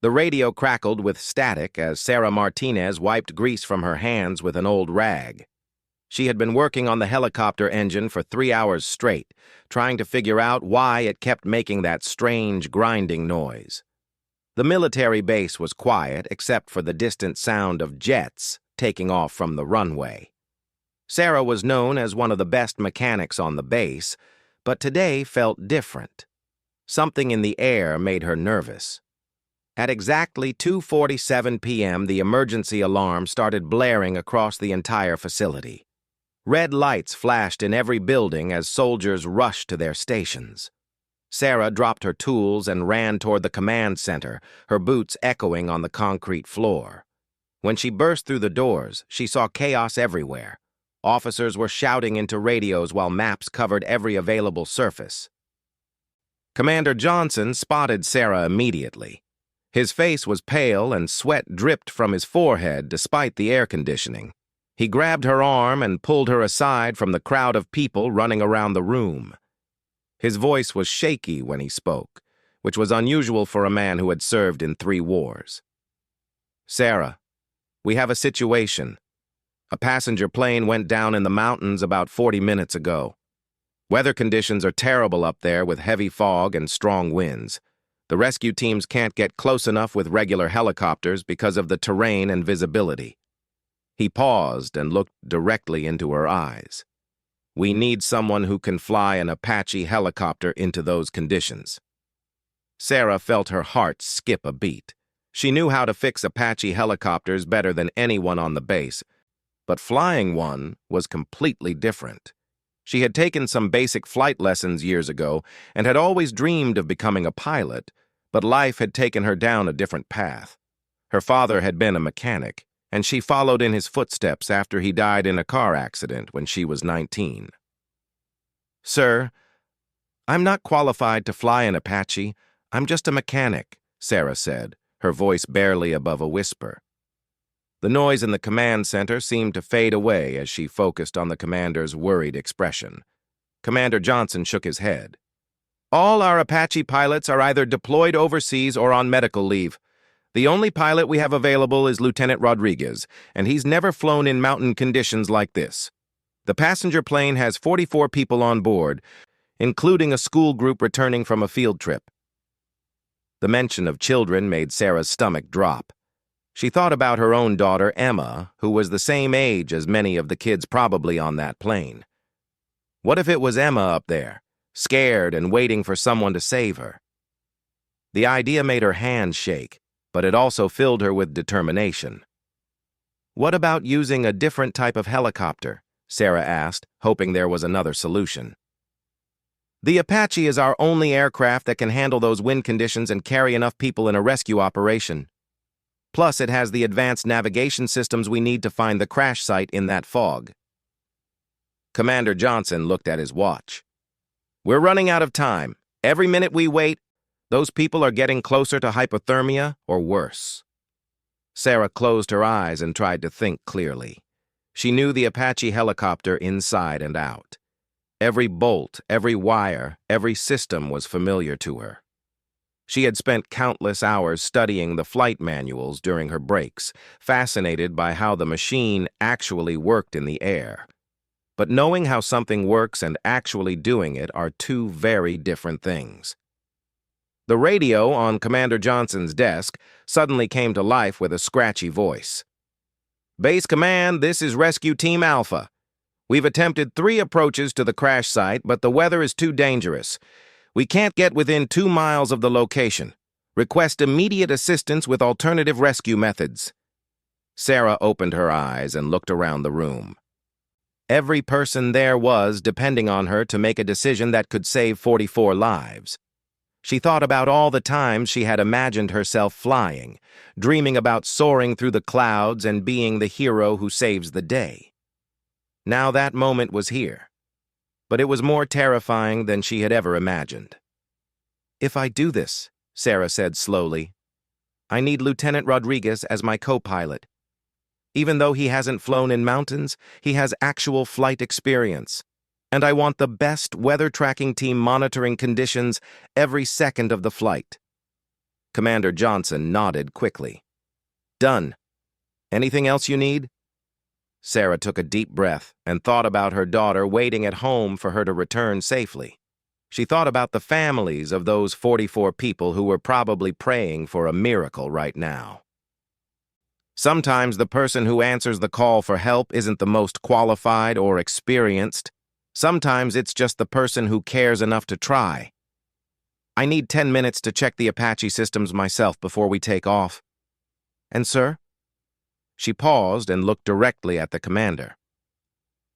The radio crackled with static as Sarah Martinez wiped grease from her hands with an old rag. She had been working on the helicopter engine for 3 hours straight, trying to figure out why it kept making that strange grinding noise. The military base was quiet except for the distant sound of jets taking off from the runway. Sarah was known as one of the best mechanics on the base, but today felt different. Something in the air made her nervous. At exactly 2:47 p.m., the emergency alarm started blaring across the entire facility. Red lights flashed in every building as soldiers rushed to their stations. Sarah dropped her tools and ran toward the command center, her boots echoing on the concrete floor. When she burst through the doors, she saw chaos everywhere. Officers were shouting into radios while maps covered every available surface. Commander Johnson spotted Sarah immediately. His face was pale and sweat dripped from his forehead despite the air conditioning. He grabbed her arm and pulled her aside from the crowd of people running around the room. His voice was shaky when he spoke, which was unusual for a man who had served in 3 wars. "Sarah, we have a situation. A passenger plane went down in the mountains about 40 minutes ago. Weather conditions are terrible up there with heavy fog and strong winds. The rescue teams can't get close enough with regular helicopters because of the terrain and visibility." He paused and looked directly into her eyes. "We need someone who can fly an Apache helicopter into those conditions." Sarah felt her heart skip a beat. She knew how to fix Apache helicopters better than anyone on the base, but flying one was completely different. She had taken some basic flight lessons years ago and had always dreamed of becoming a pilot, but life had taken her down a different path. Her father had been a mechanic, and she followed in his footsteps after he died in a car accident when she was 19. "Sir, I'm not qualified to fly an Apache. I'm just a mechanic," Sarah said, her voice barely above a whisper. The noise in the command center seemed to fade away as she focused on the commander's worried expression. Commander Johnson shook his head. "All our Apache pilots are either deployed overseas or on medical leave. The only pilot we have available is Lieutenant Rodriguez, and he's never flown in mountain conditions like this. The passenger plane has 44 people on board, including a school group returning from a field trip." The mention of children made Sarah's stomach drop. She thought about her own daughter, Emma, who was the same age as many of the kids probably on that plane. What if it was Emma up there, scared and waiting for someone to save her? The idea made her hands shake, but it also filled her with determination. "What about using a different type of helicopter?" Sarah asked, hoping there was another solution. "The Apache is our only aircraft that can handle those wind conditions and carry enough people in a rescue operation. Plus, it has the advanced navigation systems we need to find the crash site in that fog." Commander Johnson looked at his watch. "We're running out of time. Every minute we wait, those people are getting closer to hypothermia or worse." Sarah closed her eyes and tried to think clearly. She knew the Apache helicopter inside and out. Every bolt, every wire, every system was familiar to her. She had spent countless hours studying the flight manuals during her breaks, fascinated by how the machine actually worked in the air. But knowing how something works and actually doing it are 2 very different things. The radio on Commander Johnson's desk suddenly came to life with a scratchy voice. "Base Command, this is Rescue Team Alpha. We've attempted 3 approaches to the crash site, but the weather is too dangerous. We can't get within 2 miles of the location. Request immediate assistance with alternative rescue methods." Sarah opened her eyes and looked around the room. Every person there was depending on her to make a decision that could save 44 lives. She thought about all the times she had imagined herself flying, dreaming about soaring through the clouds and being the hero who saves the day. Now that moment was here, but it was more terrifying than she had ever imagined. "If I do this," Sarah said slowly, "I need Lieutenant Rodriguez as my co-pilot. Even though he hasn't flown in mountains, he has actual flight experience. And I want the best weather tracking team monitoring conditions every second of the flight." Commander Johnson nodded quickly. Done. Anything else you need? Sarah took a deep breath and thought about her daughter waiting at home for her to return safely. She thought about the families of those 44 people who were probably praying for a miracle right now. Sometimes the person who answers the call for help isn't the most qualified or experienced. Sometimes it's just the person who cares enough to try. I need 10 minutes to check the Apache systems myself before we take off. And, sir? She paused and looked directly at the commander.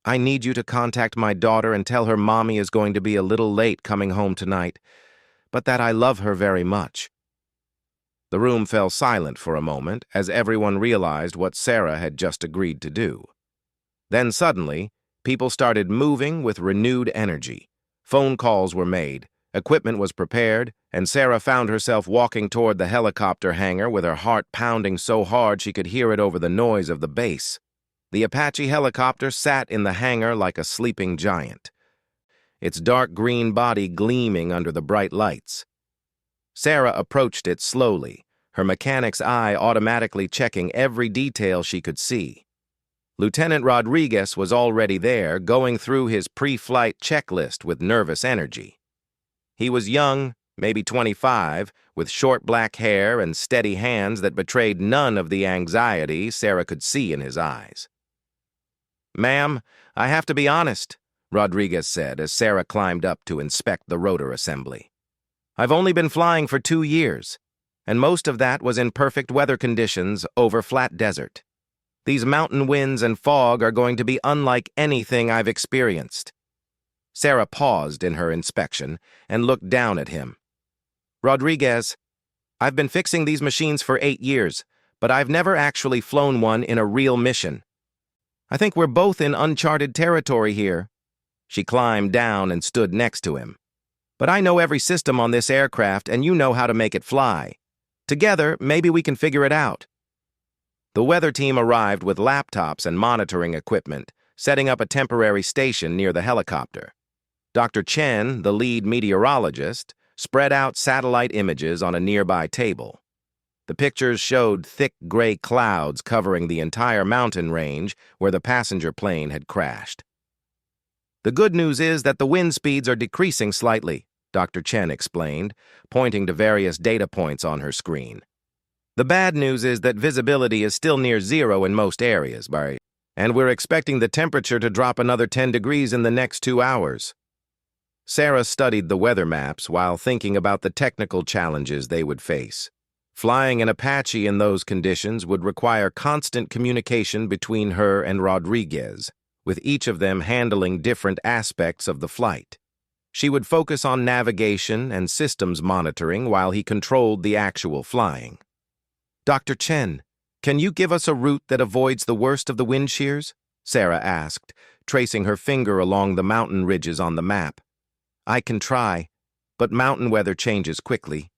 I need you to contact my daughter and tell her Mommy is going to be a little late coming home tonight, but that I love her very much. The room fell silent for a moment as everyone realized what Sarah had just agreed to do. Then suddenly, people started moving with renewed energy. Phone calls were made, equipment was prepared, and Sarah found herself walking toward the helicopter hangar with her heart pounding so hard she could hear it over the noise of the base. The Apache helicopter sat in the hangar like a sleeping giant, its dark green body gleaming under the bright lights. Sarah approached it slowly, her mechanic's eye automatically checking every detail she could see. Lieutenant Rodriguez was already there, going through his pre-flight checklist with nervous energy. He was young, maybe 25, with short black hair and steady hands that betrayed none of the anxiety Sarah could see in his eyes. Ma'am, I have to be honest, Rodriguez said as Sarah climbed up to inspect the rotor assembly. I've only been flying for 2 years, and most of that was in perfect weather conditions over flat desert. These mountain winds and fog are going to be unlike anything I've experienced. Sarah paused in her inspection and looked down at him. Rodriguez, I've been fixing these machines for 8 years, but I've never actually flown one in a real mission. I think we're both in uncharted territory here. She climbed down and stood next to him. But I know every system on this aircraft, and you know how to make it fly. Together, maybe we can figure it out. The weather team arrived with laptops and monitoring equipment, setting up a temporary station near the helicopter. Dr. Chen, the lead meteorologist, spread out satellite images on a nearby table. The pictures showed thick gray clouds covering the entire mountain range where the passenger plane had crashed. The good news is that the wind speeds are decreasing slightly, Dr. Chen explained, pointing to various data points on her screen. The bad news is that visibility is still near zero in most areas, and we're expecting the temperature to drop another 10 degrees in the next 2 hours. Sarah studied the weather maps while thinking about the technical challenges they would face. Flying an Apache in those conditions would require constant communication between her and Rodriguez, with each of them handling different aspects of the flight. She would focus on navigation and systems monitoring while he controlled the actual flying. Dr. Chen, can you give us a route that avoids the worst of the wind shears? Sarah asked, tracing her finger along the mountain ridges on the map. I can try, but mountain weather changes quickly.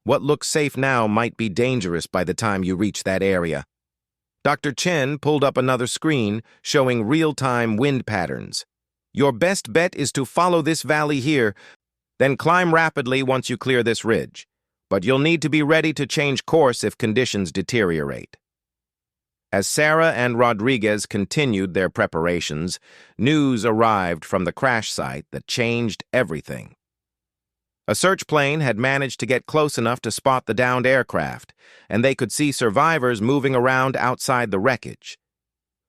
What looks safe now might be dangerous by the time you reach that area. Dr. Chen pulled up another screen showing real-time wind patterns. Your best bet is to follow this valley here, then climb rapidly once you clear this ridge. But you'll need to be ready to change course if conditions deteriorate. As Sarah and Rodriguez continued their preparations, news arrived from the crash site that changed everything. A search plane had managed to get close enough to spot the downed aircraft, and they could see survivors moving around outside the wreckage.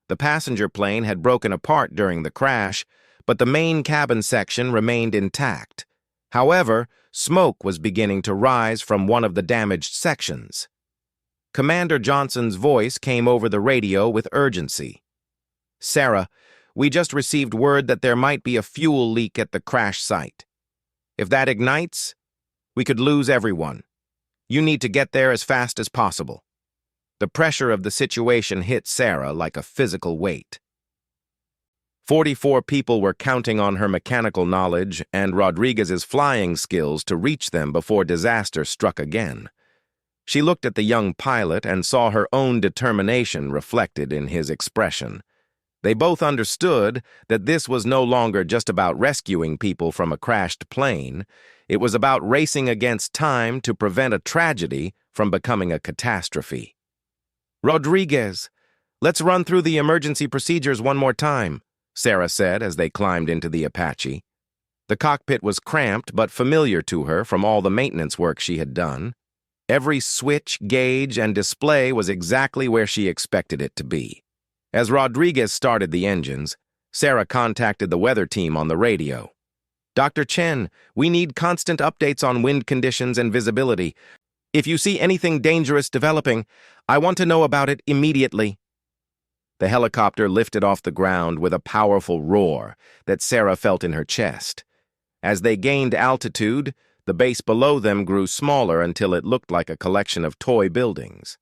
The passenger plane had broken apart during the crash, but the main cabin section remained intact. However, smoke was beginning to rise from one of the damaged sections. Commander Johnson's voice came over the radio with urgency. Sarah, we just received word that there might be a fuel leak at the crash site. If that ignites, we could lose everyone. You need to get there as fast as possible. The pressure of the situation hit Sarah like a physical weight. 44 people were counting on her mechanical knowledge and Rodriguez's flying skills to reach them before disaster struck again. She looked at the young pilot and saw her own determination reflected in his expression. They both understood that this was no longer just about rescuing people from a crashed plane. It was about racing against time to prevent a tragedy from becoming a catastrophe. "Rodriguez, let's run through the emergency procedures one more time," Sarah said as they climbed into the Apache. The cockpit was cramped but familiar to her from all the maintenance work she had done. Every switch, gauge, and display was exactly where she expected it to be. As Rodriguez started the engines, Sarah contacted the weather team on the radio. "Dr. Chen, we need constant updates on wind conditions and visibility. If you see anything dangerous developing, I want to know about it immediately." The helicopter lifted off the ground with a powerful roar that Sarah felt in her chest. As they gained altitude, the base below them grew smaller until it looked like a collection of toy buildings.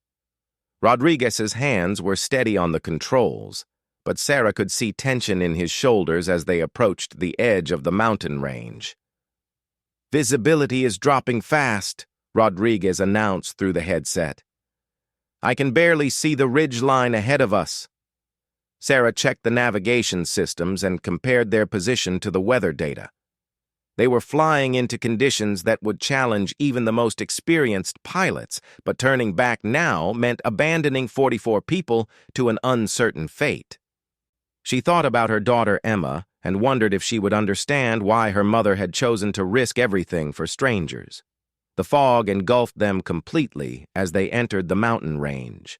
Rodriguez's hands were steady on the controls, but Sarah could see tension in his shoulders as they approached the edge of the mountain range. "Visibility is dropping fast," Rodriguez announced through the headset. "I can barely see the ridge line ahead of us." Sarah checked the navigation systems and compared their position to the weather data. They were flying into conditions that would challenge even the most experienced pilots, but turning back now meant abandoning 44 people to an uncertain fate. She thought about her daughter Emma and wondered if she would understand why her mother had chosen to risk everything for strangers. The fog engulfed them completely as they entered the mountain range.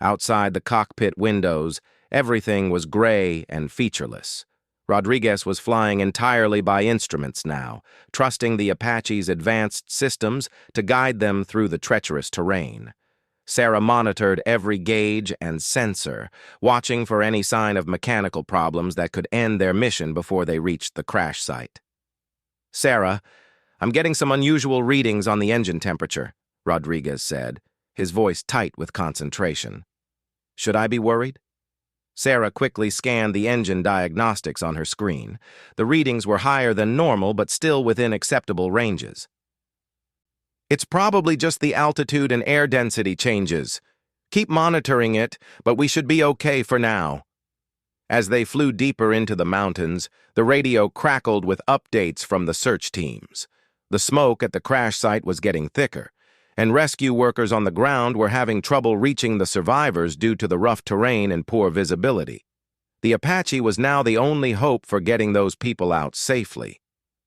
Outside the cockpit windows, everything was gray and featureless. Rodriguez was flying entirely by instruments now, trusting the Apache's advanced systems to guide them through the treacherous terrain. Sarah monitored every gauge and sensor, watching for any sign of mechanical problems that could end their mission before they reached the crash site. "Sarah, I'm getting some unusual readings on the engine temperature," Rodriguez said, his voice tight with concentration. "Should I be worried?" Sarah quickly scanned the engine diagnostics on her screen. The readings were higher than normal, but still within acceptable ranges. "It's probably just the altitude and air density changes. Keep monitoring it, but we should be okay for now." As they flew deeper into the mountains, the radio crackled with updates from the search teams. The smoke at the crash site was getting thicker, and rescue workers on the ground were having trouble reaching the survivors due to the rough terrain and poor visibility. The Apache was now the only hope for getting those people out safely.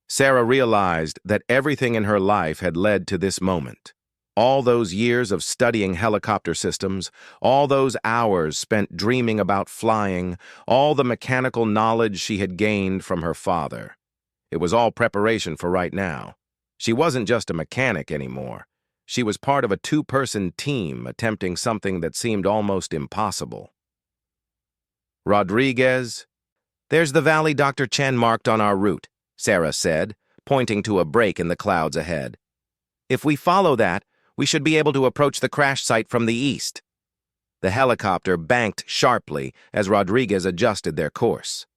Sarah realized that everything in her life had led to this moment. All those years of studying helicopter systems, all those hours spent dreaming about flying, all the mechanical knowledge she had gained from her father. It was all preparation for right now. She wasn't just a mechanic anymore. She was part of a two-person team attempting something that seemed almost impossible. "Rodriguez, there's the valley Dr. Chen marked on our route," Sarah said, pointing to a break in the clouds ahead. "If we follow that, we should be able to approach the crash site from the east." The helicopter banked sharply as Rodriguez adjusted their course.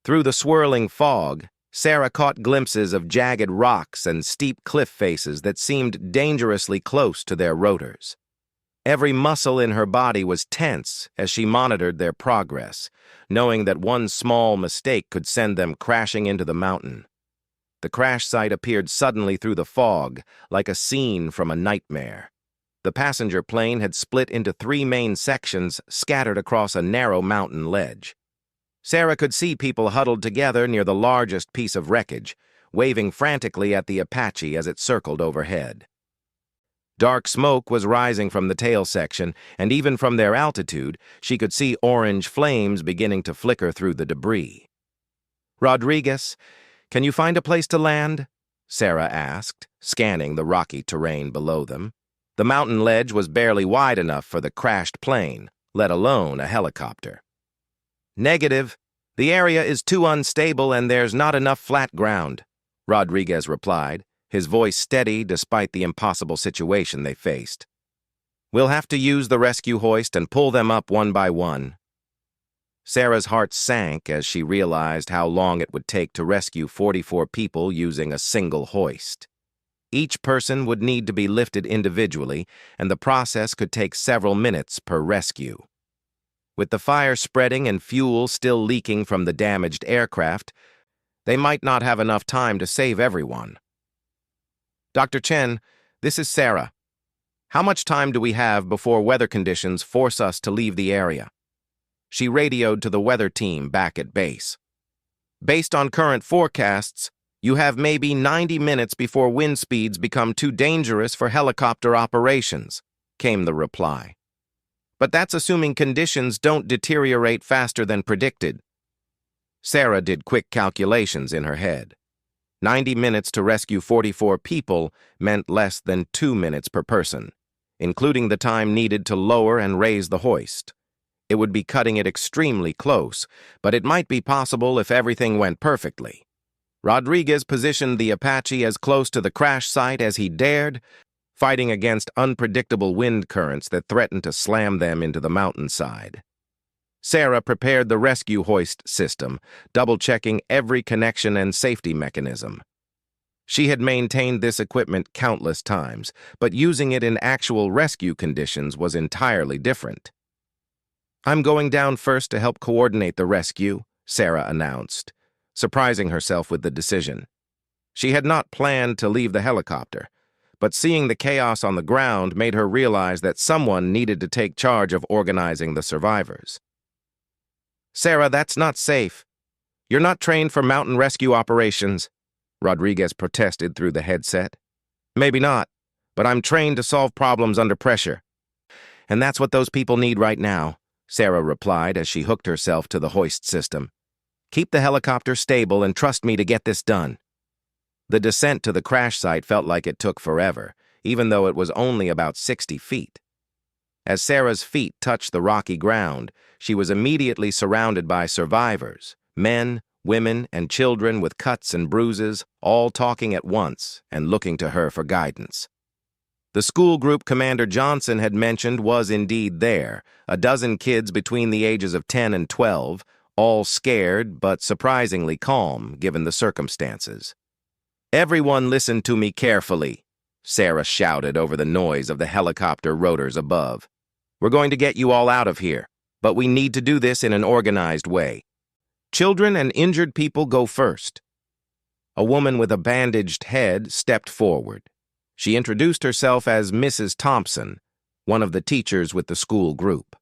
Through the swirling fog, Sarah caught glimpses of jagged rocks and steep cliff faces that seemed dangerously close to their rotors. Every muscle in her body was tense as she monitored their progress, knowing that one small mistake could send them crashing into the mountain. The crash site appeared suddenly through the fog, like a scene from a nightmare. The passenger plane had split into 3 main sections scattered across a narrow mountain ledge. Sarah could see people huddled together near the largest piece of wreckage, waving frantically at the Apache as it circled overhead. Dark smoke was rising from the tail section, and even from their altitude, she could see orange flames beginning to flicker through the debris. "Rodriguez, can you find a place to land?" Sarah asked, scanning the rocky terrain below them. The mountain ledge was barely wide enough for the crashed plane, let alone a helicopter. "Negative. The area is too unstable and there's not enough flat ground," Rodriguez replied, his voice steady despite the impossible situation they faced. "We'll have to use the rescue hoist and pull them up one by one." Sarah's heart sank as she realized how long it would take to rescue 44 people using a single hoist. Each person would need to be lifted individually, and the process could take several minutes per rescue. With the fire spreading and fuel still leaking from the damaged aircraft, they might not have enough time to save everyone. "Dr. Chen, this is Sarah. How much time do we have before weather conditions force us to leave the area? She radioed to the weather team back at base. Based on current forecasts, you have maybe 90 minutes before wind speeds become too dangerous for helicopter operations, came the reply. But that's assuming conditions don't deteriorate faster than predicted. Sarah did quick calculations in her head. 90 minutes to rescue 44 people meant less than 2 minutes per person, including the time needed to lower and raise the hoist. It would be cutting it extremely close, but it might be possible if everything went perfectly. Rodriguez positioned the Apache as close to the crash site as he dared, fighting against unpredictable wind currents that threatened to slam them into the mountainside. Sarah prepared the rescue hoist system, double-checking every connection and safety mechanism. She had maintained this equipment countless times, but using it in actual rescue conditions was entirely different. "I'm going down first to help coordinate the rescue," Sarah announced, surprising herself with the decision. She had not planned to leave the helicopter, but seeing the chaos on the ground made her realize that someone needed to take charge of organizing the survivors. "Sarah, that's not safe. You're not trained for mountain rescue operations," Rodriguez protested through the headset. "Maybe not, but I'm trained to solve problems under pressure. And that's what those people need right now," Sarah replied as she hooked herself to the hoist system. "Keep the helicopter stable and trust me to get this done." The descent to the crash site felt like it took forever, even though it was only about 60 feet. As Sarah's feet touched the rocky ground, she was immediately surrounded by survivors, men, women, and children with cuts and bruises, all talking at once and looking to her for guidance. The school group Commander Johnson had mentioned was indeed there, a dozen kids between the ages of 10 and 12, all scared but surprisingly calm given the circumstances. "Everyone listen to me carefully," Sarah shouted over the noise of the helicopter rotors above. "We're going to get you all out of here, but we need to do this in an organized way. Children and injured people go first." A woman with a bandaged head stepped forward. She introduced herself as Mrs. Thompson, one of the teachers with the school group.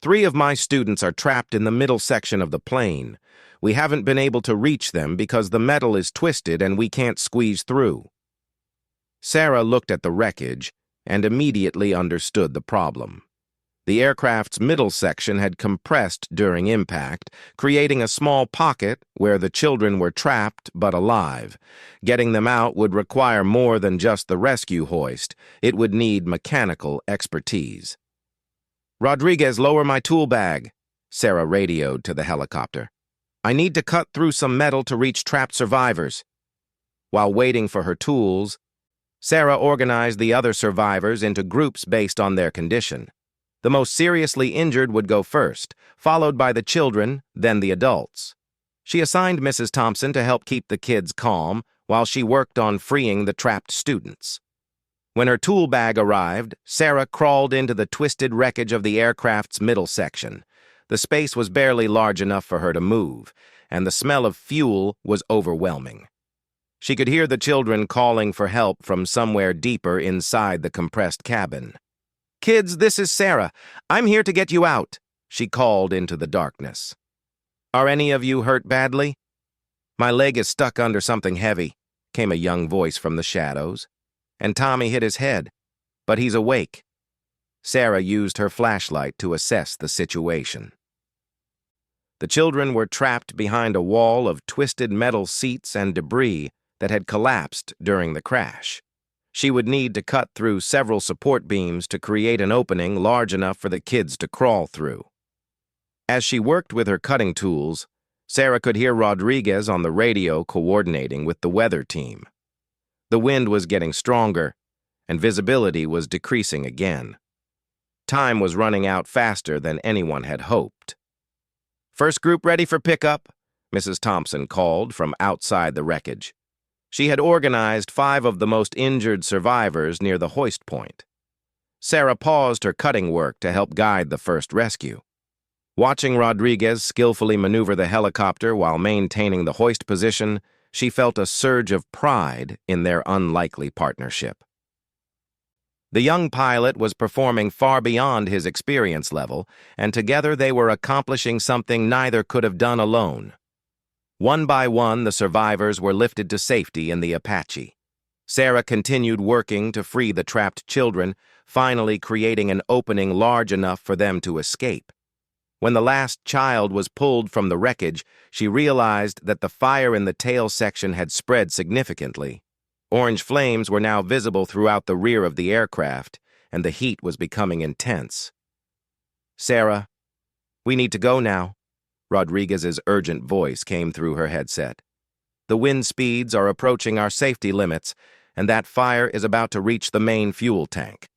"3 of my students are trapped in the middle section of the plane. We haven't been able to reach them because the metal is twisted and we can't squeeze through." Sarah looked at the wreckage and immediately understood the problem. The aircraft's middle section had compressed during impact, creating a small pocket where the children were trapped but alive. Getting them out would require more than just the rescue hoist. It would need mechanical expertise. "Rodriguez, lower my tool bag," Sarah radioed to the helicopter. "I need to cut through some metal to reach trapped survivors." While waiting for her tools, Sarah organized the other survivors into groups based on their condition. The most seriously injured would go first, followed by the children, then the adults. She assigned Mrs. Thompson to help keep the kids calm while she worked on freeing the trapped students. When her tool bag arrived, Sarah crawled into the twisted wreckage of the aircraft's middle section. The space was barely large enough for her to move, and the smell of fuel was overwhelming. She could hear the children calling for help from somewhere deeper inside the compressed cabin. "Kids, this is Sarah. I'm here to get you out," she called into the darkness. "Are any of you hurt badly?" "My leg is stuck under something heavy," came a young voice from the shadows. "And Tommy hit his head, but he's awake." Sarah used her flashlight to assess the situation. The children were trapped behind a wall of twisted metal seats and debris that had collapsed during the crash. She would need to cut through several support beams to create an opening large enough for the kids to crawl through. As she worked with her cutting tools, Sarah could hear Rodriguez on the radio coordinating with the weather team. The wind was getting stronger, and visibility was decreasing again. Time was running out faster than anyone had hoped. "First group ready for pickup," Mrs. Thompson called from outside the wreckage. She had organized 5 of the most injured survivors near the hoist point. Sarah paused her cutting work to help guide the first rescue. Watching Rodriguez skillfully maneuver the helicopter while maintaining the hoist position, she felt a surge of pride in their unlikely partnership. The young pilot was performing far beyond his experience level, and together they were accomplishing something neither could have done alone. One by one, the survivors were lifted to safety in the Apache. Sarah continued working to free the trapped children, finally creating an opening large enough for them to escape. When the last child was pulled from the wreckage, she realized that the fire in the tail section had spread significantly. Orange flames were now visible throughout the rear of the aircraft, and the heat was becoming intense. "Sarah, we need to go now," Rodriguez's urgent voice came through her headset. "The wind speeds are approaching our safety limits, and that fire is about to reach the main fuel tank."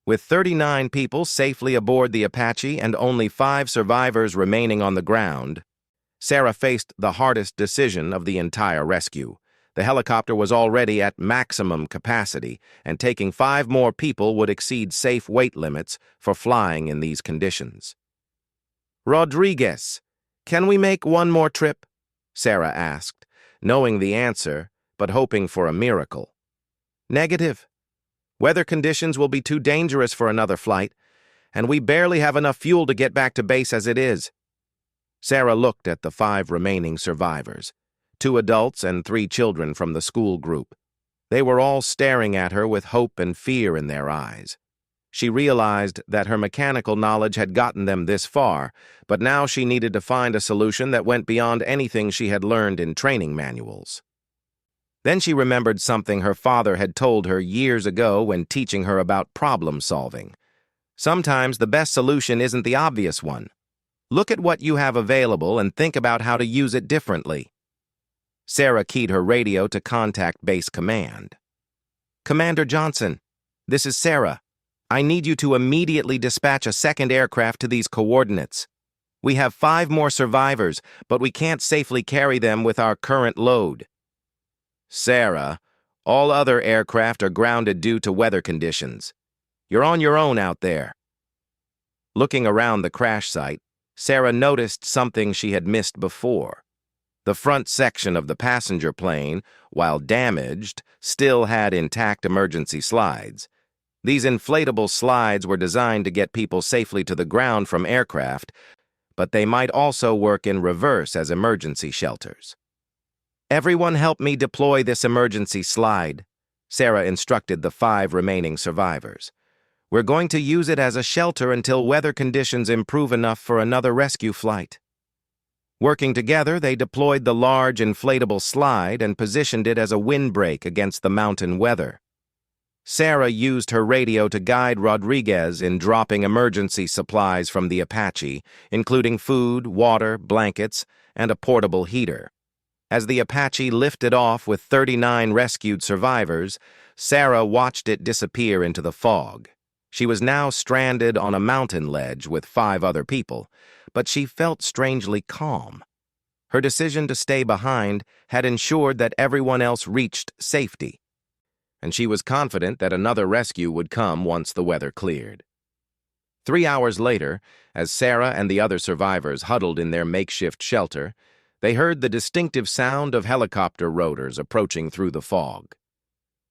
With 39 people safely aboard the Apache and only 5 survivors remaining on the ground, Sarah faced the hardest decision of the entire rescue. The helicopter was already at maximum capacity, and taking 5 more people would exceed safe weight limits for flying in these conditions. "Rodriguez, can we make one more trip?" Sarah asked, knowing the answer, but hoping for a miracle. "Negative. Weather conditions will be too dangerous for another flight, and we barely have enough fuel to get back to base as it is." Sarah looked at the 5 remaining survivors, 2 adults and 3 children from the school group. They were all staring at her with hope and fear in their eyes. She realized that her mechanical knowledge had gotten them this far, but now she needed to find a solution that went beyond anything she had learned in training manuals. Then she remembered something her father had told her years ago when teaching her about problem solving. Sometimes the best solution isn't the obvious one. Look at what you have available and think about how to use it differently. Sarah keyed her radio to contact Base Command. "Commander Johnson, this is Sarah. I need you to immediately dispatch a second aircraft to these coordinates. We have 5 more survivors, but we can't safely carry them with our current load." "Sarah, all other aircraft are grounded due to weather conditions. You're on your own out there." Looking around the crash site, Sarah noticed something she had missed before. The front section of the passenger plane, while damaged, still had intact emergency slides. These inflatable slides were designed to get people safely to the ground from aircraft, but they might also work in reverse as emergency shelters. "Everyone help me deploy this emergency slide," Sarah instructed the 5 remaining survivors. "We're going to use it as a shelter until weather conditions improve enough for another rescue flight." Working together, they deployed the large inflatable slide and positioned it as a windbreak against the mountain weather. Sarah used her radio to guide Rodriguez in dropping emergency supplies from the Apache, including food, water, blankets, and a portable heater. As the Apache lifted off with 39 rescued survivors, Sarah watched it disappear into the fog. She was now stranded on a mountain ledge with 5 other people, but she felt strangely calm. Her decision to stay behind had ensured that everyone else reached safety, and she was confident that another rescue would come once the weather cleared. 3 hours later, as Sarah and the other survivors huddled in their makeshift shelter, they heard the distinctive sound of helicopter rotors approaching through the fog.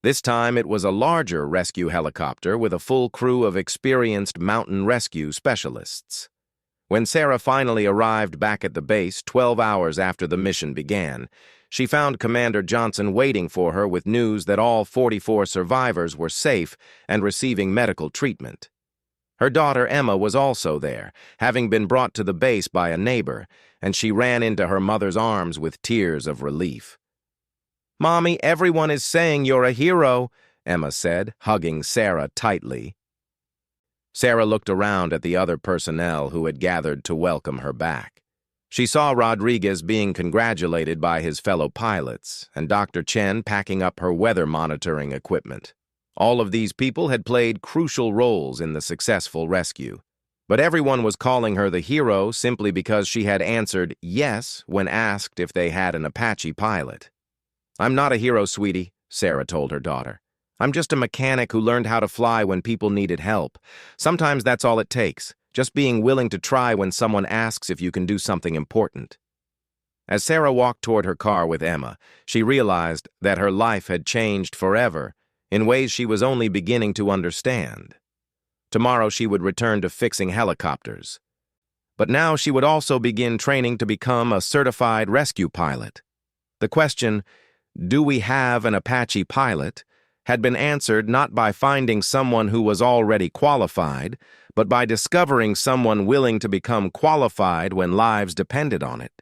This time it was a larger rescue helicopter with a full crew of experienced mountain rescue specialists. When Sarah finally arrived back at the base 12 hours after the mission began, she found Commander Johnson waiting for her with news that all 44 survivors were safe and receiving medical treatment. Her daughter Emma was also there, having been brought to the base by a neighbor, and she ran into her mother's arms with tears of relief. "Mommy, everyone is saying you're a hero," Emma said, hugging Sarah tightly. Sarah looked around at the other personnel who had gathered to welcome her back. She saw Rodriguez being congratulated by his fellow pilots, and Dr. Chen packing up her weather monitoring equipment. All of these people had played crucial roles in the successful rescue, but everyone was calling her the hero simply because she had answered yes when asked if they had an Apache pilot. "I'm not a hero, sweetie," Sarah told her daughter. "I'm just a mechanic who learned how to fly when people needed help. Sometimes that's all it takes, just being willing to try when someone asks if you can do something important." As Sarah walked toward her car with Emma, she realized that her life had changed forever in ways she was only beginning to understand. Tomorrow she would return to fixing helicopters. But now she would also begin training to become a certified rescue pilot. The question, "Do we have an Apache pilot?" had been answered not by finding someone who was already qualified, but by discovering someone willing to become qualified when lives depended on it.